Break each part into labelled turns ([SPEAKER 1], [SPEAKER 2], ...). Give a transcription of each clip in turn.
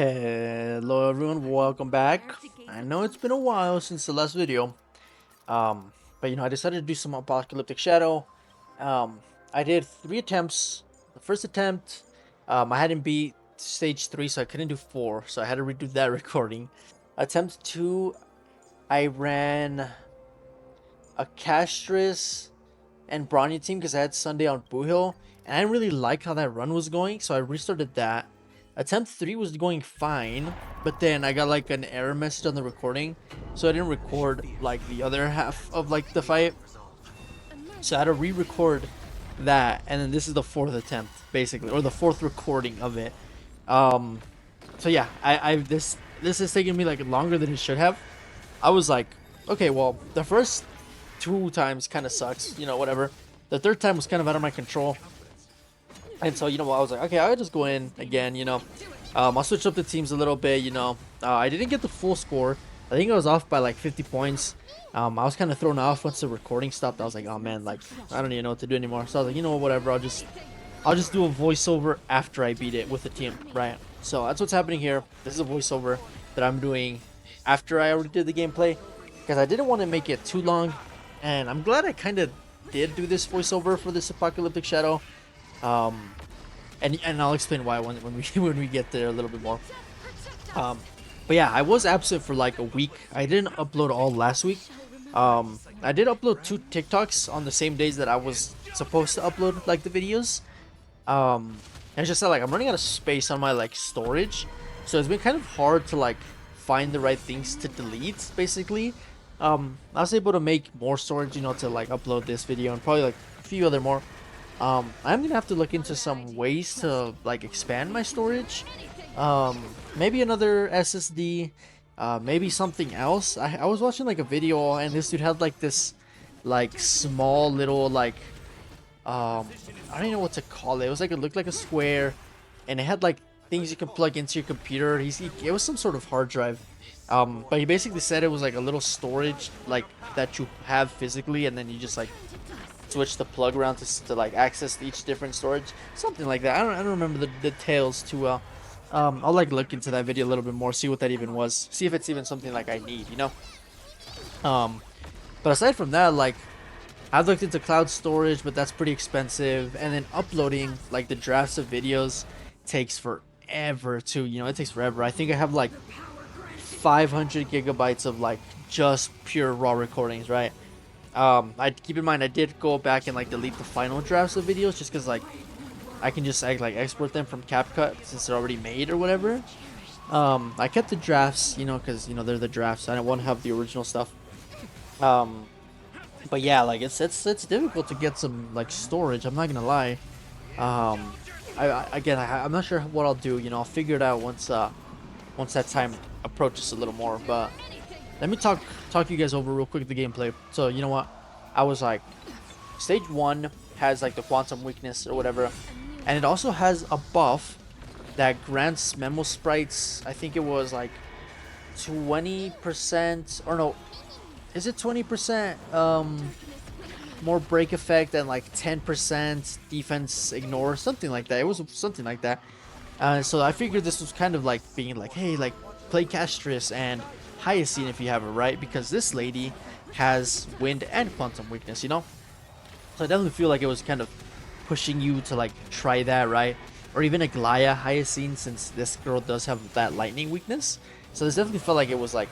[SPEAKER 1] Hello everyone, welcome back. I know it's been a while since the last video, but I decided to do some Apocalyptic Shadow. I did 3 attempts. The first attempt, I hadn't beat stage 3, so I couldn't do 4, so I had to redo that recording. Attempt 2, I ran a Castress and Bronya team because I had Sunday on Boo Hill, and I didn't really like how that run was going, so I restarted that. Attempt 3 was going fine, but then I got like an error message on the recording, so I didn't record like the other half of like the fight. So I had to re-record that, and then this is the 4th attempt basically, or the 4th recording of it. So yeah, this is taking me like longer than it should have. I was like, okay, well, the first 2 times kind of sucks, whatever. The 3rd time was kind of out of my control. And so, I was like, okay, I'll just go in again, I'll switch up the teams a little bit, I didn't get the full score. I think I was off by like 50 points. I was kind of thrown off once the recording stopped. I was like, oh man, like, I don't even know what to do anymore. So I was like, whatever, I'll just do a voiceover after I beat it with the team, right? So that's what's happening here. This is a voiceover that I'm doing after I already did the gameplay, because I didn't want to make it too long. And I'm glad I kind of did do this voiceover for this Apocalyptic Shadow. And I'll explain why when we get there a little bit more. But yeah, I was absent for like a week. I didn't upload all last week. I did upload 2 TikToks on the same days that I was supposed to upload like the videos. It's just that like I'm running out of space on my like storage, so it's been kind of hard to like find the right things to delete basically. I was able to make more storage, to like upload this video and probably like a few other more. I'm gonna have to look into some ways to like expand my storage. Maybe another SSD, maybe something else. I was watching like a video, and this dude had like this like small little like I don't even know what to call it. It was like, it looked like a square, and it had like things you can plug into your computer. It was some sort of hard drive. But he basically said it was like a little storage like that you have physically, and then you just like switch the plug around to like access each different storage, something like that. I don't remember the details too well. I'll like look into that video a little bit more, see what that even was, see if it's even something like I need, but aside from that, like, I've looked into cloud storage, but that's pretty expensive, and then uploading like the drafts of videos takes forever too. It takes forever. I think I have like 500 gigabytes of like just pure raw recordings, right? I keep in mind I did go back and like delete the final drafts of videos, just because like I can just like export them from CapCut since they're already made or whatever. I kept the drafts, because they're the drafts. I don't want to have the original stuff. But yeah, like it's difficult to get some like storage. I'm not gonna lie. I'm not sure what I'll do. I'll figure it out once that time approaches a little more. But let me talk you guys over real quick the gameplay. So you know what, I was like, stage 1 has like the quantum weakness or whatever, and it also has a buff that grants memo sprites. I think it was like 20%, or no, is it 20% more break effect and like 10% defense ignore, something like that. It was something like that. So I figured this was kind of like being like, hey, like play Castress and Hyacinth if you have it, right? Because this lady has wind and quantum weakness, So I definitely feel like it was kind of pushing you to like try that, right? Or even Aglaya Hyacinth, since this girl does have that lightning weakness. So this definitely felt like it was like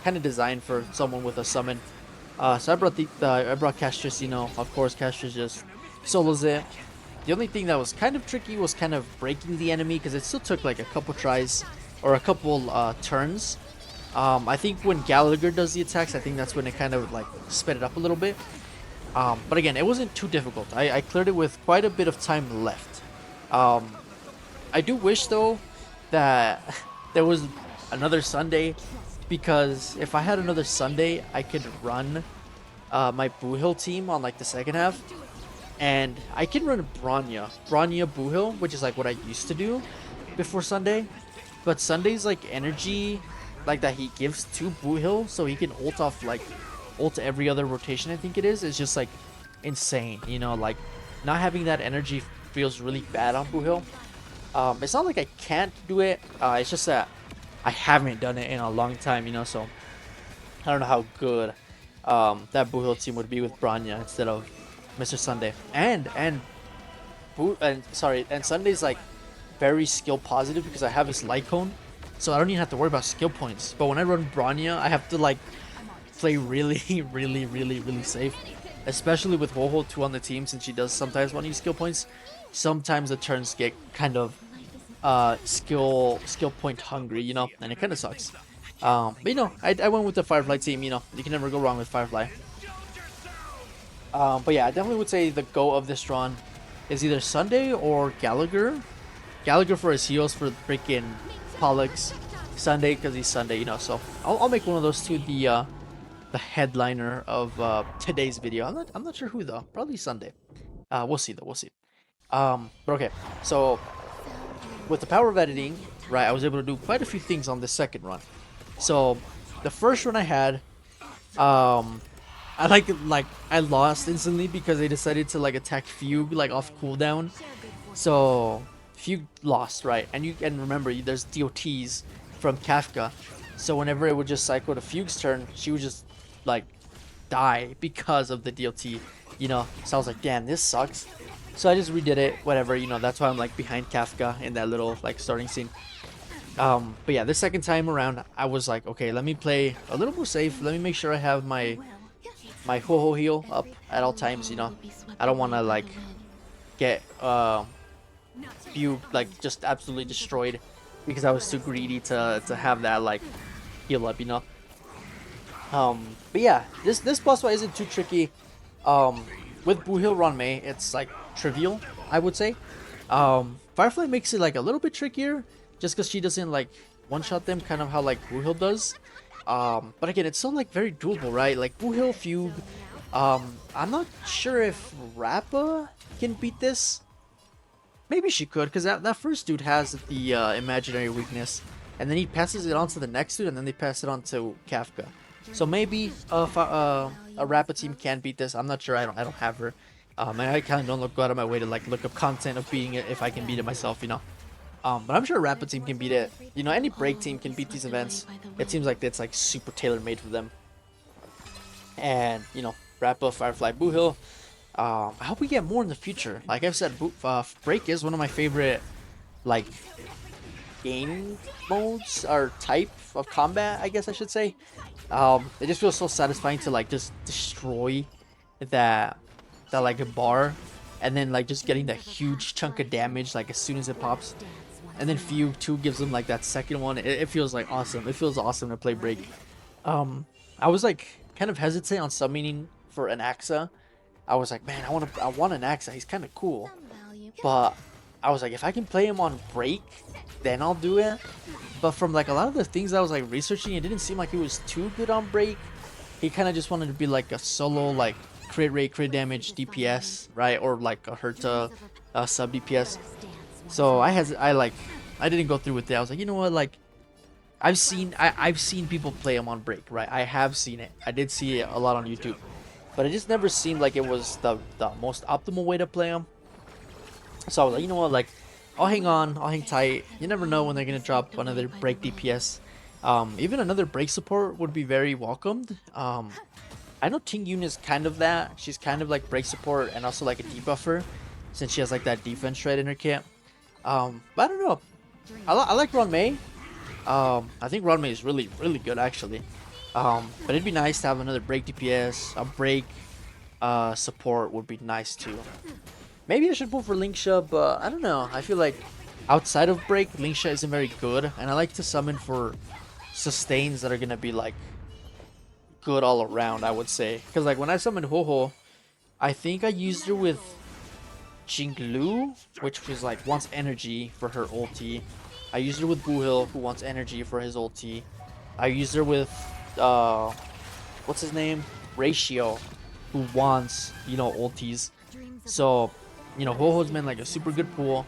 [SPEAKER 1] kind of designed for someone with a summon. So I brought Castress, of course Castress just solos it. The only thing that was kind of tricky was kind of breaking the enemy, because it still took like a couple tries or a couple turns. I think when Gallagher does the attacks, I think that's when it kind of like sped it up a little bit. But again, it wasn't too difficult. I cleared it with quite a bit of time left. I do wish though that there was another Sunday, because if I had another Sunday, I could run my Boo Hill team on like the second half, and I can run Bronya Boo Hill, which is like what I used to do before Sunday. But Sunday's like energy like that he gives to Boo Hill, so he can ult every other rotation, I think it is just like insane. Like not having that energy feels really bad on Boo Hill. It's not like I can't do it. It's just that I haven't done it in a long time, you know. So I don't know how good that Blue Hill team would be with Branya instead of Mr. Sunday. And Sunday's like very skill positive because I have his light cone, so I don't even have to worry about skill points. But when I run Branya, I have to like play really, really safe, especially with HoYo 2 on the team, since she does sometimes want to use skill points. Sometimes the turns get kind of skill point hungry, you know, and it kind of sucks. But you know, I went with the Firefly team. You know, you can never go wrong with Firefly. But yeah, I definitely would say the go of this run is either Sunday or Gallagher. Gallagher for his heals for freaking Pollux. Sunday because he's Sunday, you know. So I'll make one of those two the headliner of today's video. I'm not sure who though. Probably Sunday. We'll see though. We'll see. But okay. So with the power of editing, right, I was able to do quite a few things on this second run. So the first run I had, I lost instantly because they decided to like attack Fugue like off cooldown. So Fugue lost, right? And remember, there's DOTs from Kafka. So whenever it would just cycle to Fugue's turn, she would just like die because of the DOT, you know. So I was like, damn, this sucks. So I just redid it, whatever, you know. That's why I'm like behind Kafka in that little like starting scene. But yeah, this second time around, I was like, okay, let me play a little more safe. Let me make sure I have my HoYo heal up at all times, you know. I don't want to like get Fugue like just absolutely destroyed because I was too greedy to have that like heal up, you know. But yeah, this boss fight isn't too tricky. With Buhil Ranmei, it's like trivial, I would say. Firefly makes it like a little bit trickier just because she doesn't like one-shot them, kind of how like Buhil does. But again, it's still like very doable, right? Like Buhil, Fugue. I'm not sure if Rappa can beat this. Maybe she could, because that first dude has the imaginary weakness, and then he passes it on to the next dude, and then they pass it on to Kafka. So maybe a Rappa team can beat this. I'm not sure. I don't have her. And I kind of don't go out of my way to like look up content of beating it if I can beat it myself, you know. But I'm sure a Rappa team can beat it. You know, any break team can beat these events. It seems like it's like super tailor made for them. And you know, Rappa, Firefly, Buhil. I hope we get more in the future. Like I've said, break is one of my favorite like game modes or type of combat, I guess I should say. It just feels so satisfying to like just destroy that like a bar, and then like just getting that huge chunk of damage like as soon as it pops. And then Fugue 2 gives them like that second one. It feels like awesome. It feels awesome to play break. I was like kind of hesitant on summoning for an Axa. I was like, man, I want an Axa. He's kind of cool. But I was like, if I can play him on break, then I'll do it. But from like a lot of the things I was like researching, it didn't seem like he was too good on break. He kind of just wanted to be like a solo like crit rate, crit damage, DPS, right? Or like a Herta sub DPS. So I didn't go through with that. I was like, you know what, like I've seen people play him on break, right? I have seen it. I did see it a lot on YouTube. But it just never seemed like it was the most optimal way to play him. So I was like, you know what, like, I'll hang on, I'll hang tight. You never know when they're going to drop another break DPS. Even another break support would be very welcomed. I know Ting Yun is kind of that. She's kind of like break support and also like a debuffer, since she has like that defense shred in her kit. But I don't know. I like Ranmei. I think Ranmei is really good actually. But it'd be nice to have another break DPS. A break support would be nice too. Maybe I should pull for Linksha, but I don't know. I feel like outside of break, Linksha isn't very good, and I like to summon for sustains that are gonna be like good all around, I would say. Because like when I summoned HoYo, I think I used her with Jinglu, which was like wants energy for her ulti. I used her with Buhil, who wants energy for his ulti. I used her with what's his name? Ratio, who wants, you know, ultis. So, you know, HoYo's been like a super good pool.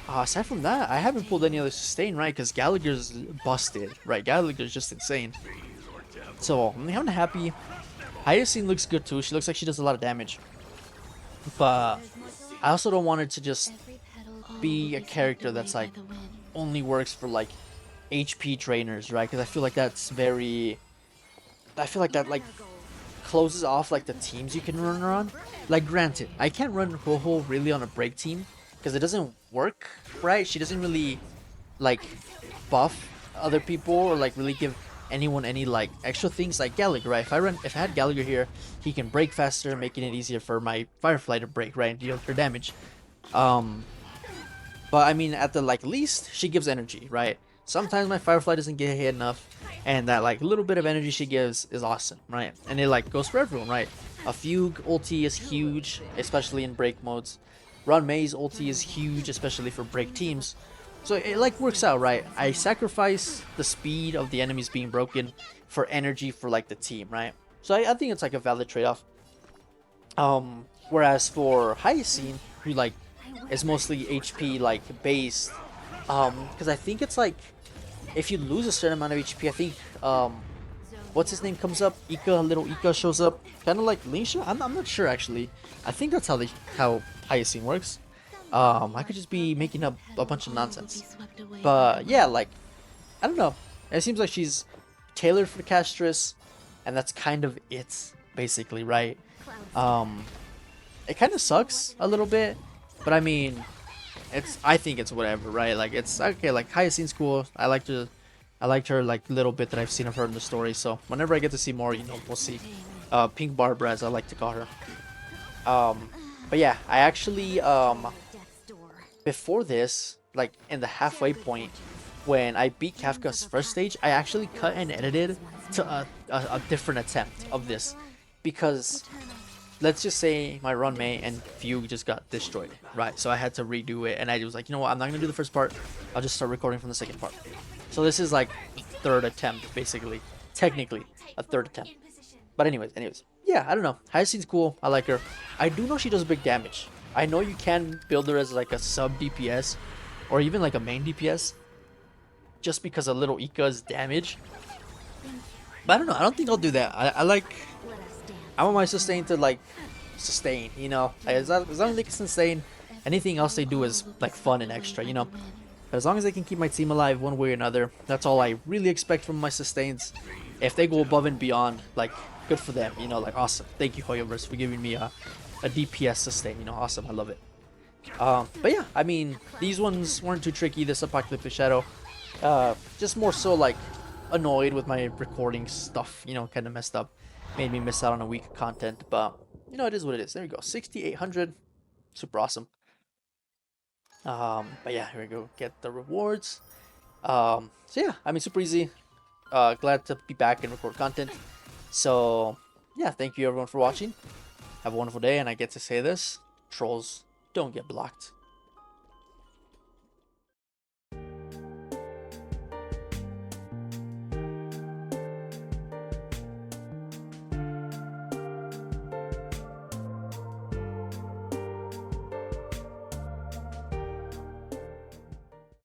[SPEAKER 1] Aside from that, I haven't pulled any other sustain, right? Because Gallagher's busted, right? Gallagher's just insane. So, I'm kind of happy. Hyacinth looks good too. She looks like she does a lot of damage. But I also don't want her to just be a character that's like only works for like HP trainers, right? Because I feel like that's very, I feel like that like closes off like the teams you can run around. Like granted, I can't run Ho really on a break team because it doesn't work, right? She doesn't really like buff other people or like really give anyone any like extra things like Gallagher, right? If I had Gallagher here, he can break faster, making it easier for my Firefly to break, right, and deal her damage. Um, but I mean, at the like least, she gives energy, right? Sometimes my Firefly doesn't get hit enough, and that like little bit of energy she gives is awesome, right? And it like goes for everyone, right? A Fugue ulti is huge, especially in break modes. Run May's ulti is huge, especially for break teams. So it like works out, right? I sacrifice the speed of the enemies being broken for energy for like the team, right? So I think it's like a valid trade-off. Whereas for Hyacinth, who like is mostly HP like based, because I think it's like if you lose a certain amount of HP, I think what's his name comes up, little Ika shows up, kind of like Linsha. I'm not sure actually. I think that's how Hyacinth works. I could just be making up a bunch of nonsense, but yeah, like I don't know. It seems like she's tailored for Castress, and that's kind of it, basically, right? It kind of sucks a little bit, but I mean, I think it's whatever, right? Like it's okay. Like Hyacinth's cool. I liked her like little bit that I've seen of her in the story. So whenever I get to see more, you know, we'll see. Pink Barbara, as I like to call her. But yeah, I actually before this, like in the halfway point, when I beat Kafka's first stage, I actually cut and edited to a different attempt of this, because let's just say my run May and Fugue just got destroyed, right? So I had to redo it, and I was like, you know what, I'm not gonna do the first part, I'll just start recording from the second part. So this is like third attempt, basically, technically a third attempt. But anyways, yeah, I don't know. Hyacinth's cool. I like her. I do know she does big damage. I know you can build her as like a sub DPS or even like a main DPS just because of little Ika's damage. But I don't know. I don't think I'll do that. I want my sustain to like sustain, you know. Like, as long as they can sustain, anything else they do is like fun and extra, you know. But as long as they can keep my team alive one way or another, that's all I really expect from my sustains. If they go above and beyond, like, good for them, you know, like, awesome. Thank you, HoYoLab, for giving me a DPS sustain, you know, awesome, I love it. But yeah, I mean, these ones weren't too tricky, this Apocalyptic Shadow. Just more so, like, annoyed with my recording stuff, you know, kind of messed up. Made me miss out on a week of content, but, you know, it is what it is. There you go, 6,800, super awesome. But yeah, here we go, get the rewards. So yeah, I mean, super easy. Glad to be back and record content. So yeah, thank you everyone for watching. Have a wonderful day, and I get to say this: trolls don't get blocked.